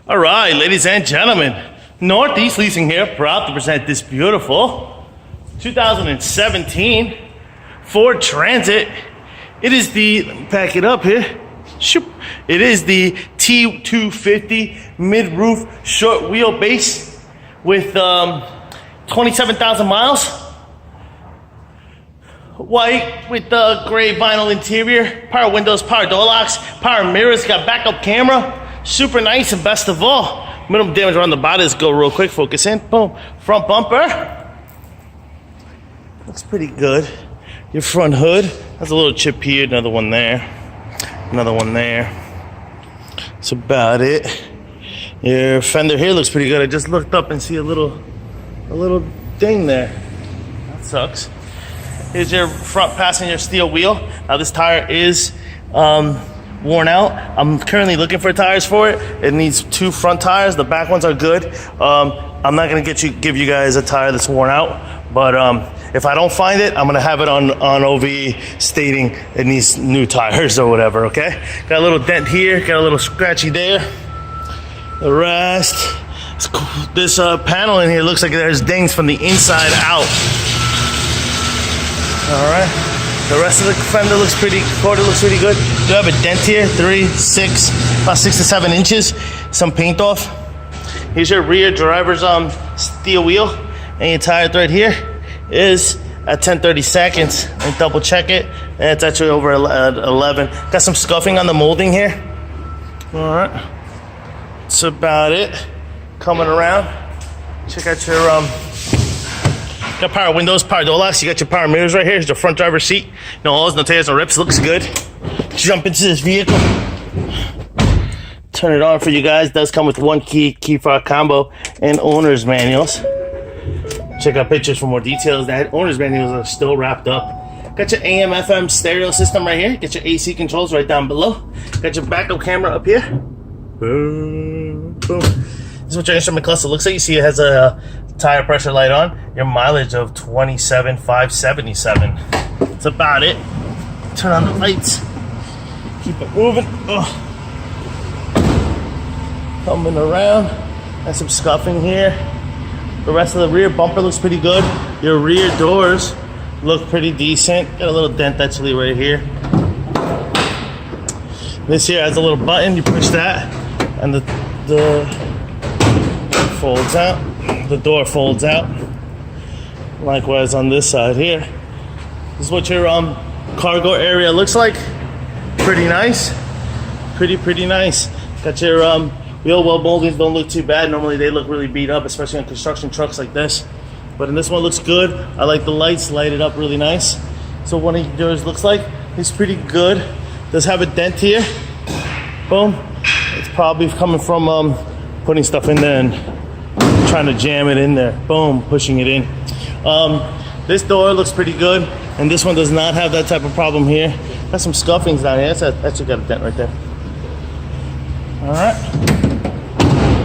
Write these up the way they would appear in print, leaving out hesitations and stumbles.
All right, ladies and gentlemen, Northeast Leasing here, proud to present this beautiful 2017 Ford Transit. It is the, let me pack it up here. Shoop. It is the T-250 mid-roof short wheelbase with 27,000 miles. White with the gray vinyl interior, power windows, power door locks, power mirrors, got backup camera. Super nice, and best of all, minimum damage around the body. Let's go real quick, focus in, boom. Front bumper, looks pretty good. Your front hood, has a little chip here, another one there, another one there. That's about it. Your fender here looks pretty good. I just looked up and see a little ding there. That sucks. Here's your front passenger steel wheel. Now this tire is worn out. I'm currently looking for tires for it. It needs two front tires. The back ones are good. I'm not gonna give you guys a tire that's worn out, but if I don't find it, I'm gonna have it on OVE stating it needs new tires or whatever, okay? Got a little dent here, got a little scratchy there. The rest, this panel in here looks like there's dings from the inside out. All right. The rest of the fender looks pretty, quarter looks pretty good. You have a dent here, about 6 to 7 inches, some paint off. Here's your rear driver's steel wheel, and your tire thread here is at 10/32. And double check it, and it's actually over at 11. Got some scuffing on the molding here. All right, that's about it. Coming around, check out your got power windows, power door locks. You got your power mirrors right here. Here's your front driver's seat. No holes, no tears, no rips. Looks good. Jump into this vehicle. Turn it on for you guys. Does come with one key fob combo, and owner's manuals. Check out pictures for more details. That owner's manuals are still wrapped up. Got your AM, FM stereo system right here. Got your AC controls right down below. Got your backup camera up here. Boom, boom. This is what your instrument cluster looks like. You see it has a tire pressure light on. Your mileage of 27,577. That's about it. Turn on the lights. Keep it moving. Ugh. Coming around. Got some scuffing here. The rest of the rear bumper looks pretty good. Your rear doors look pretty decent. Got a little dent actually right here. This here has a little button. You push that, and the folds out. The door folds out. Likewise on this side here. This is what your cargo area looks like. Pretty nice. Pretty nice. Got your wheel well moldings, don't look too bad. Normally they look really beat up, especially on construction trucks like this. But in this one looks good. I like the lights, light it up really nice. So one of yours looks like it's pretty good. Does have a dent here. Boom. It's probably coming from putting stuff in there and trying to jam it in there. Boom, pushing it in. This door looks pretty good, and this one does not have that type of problem here. Got some scuffings down here. That's actually got a dent right there. All right,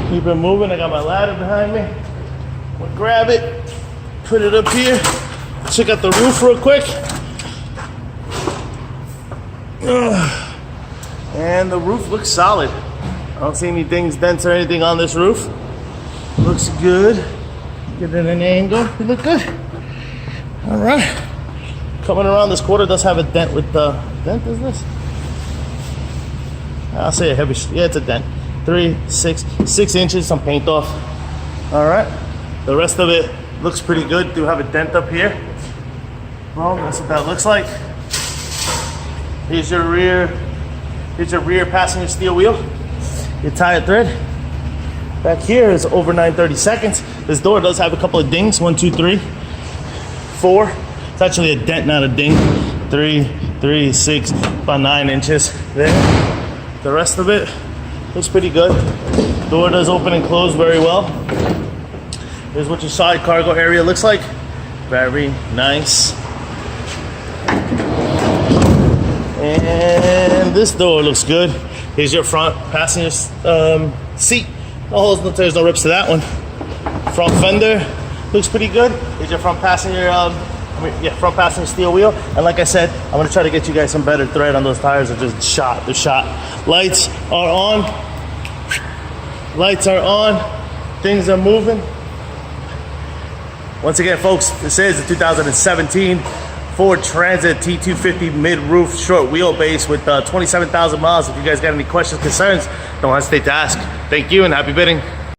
keep it moving. I got my ladder behind me. I'm gonna grab it, put it up here. Check out the roof real quick. And the roof looks solid. I don't see any dings, dents, or anything on this roof. Looks good. Get it in an angle. You look good. All right. Coming around, this quarter does have a dent with the dent. Is this? I'll say a heavy. Yeah, it's a dent. 6 inches. Some paint off. All right. The rest of it looks pretty good. Do have a dent up here. Well, that's what that looks like. Here's your rear. Here's your rear passenger steel wheel. Your tire thread. Back here is over 9/32. This door does have a couple of dings. 1, 2, 3, 4. It's actually a dent, not a ding. 3, 6, about 9 inches there. The rest of it looks pretty good. Door does open and close very well. Here's what your side cargo area looks like. Very nice. And this door looks good. Here's your front passenger seat. No holes, no tears, no rips to that one. Front fender looks pretty good. Here's your front passenger, front passenger steel wheel. And like I said, I'm gonna try to get you guys some better thread on those tires. They're just shot. They're shot. Lights are on. Lights are on. Things are moving. Once again, folks, this is the 2017 Ford Transit T-250 mid-roof short wheelbase with 27,000 miles. If you guys got any questions, concerns, don't hesitate to ask. Thank you and happy bidding.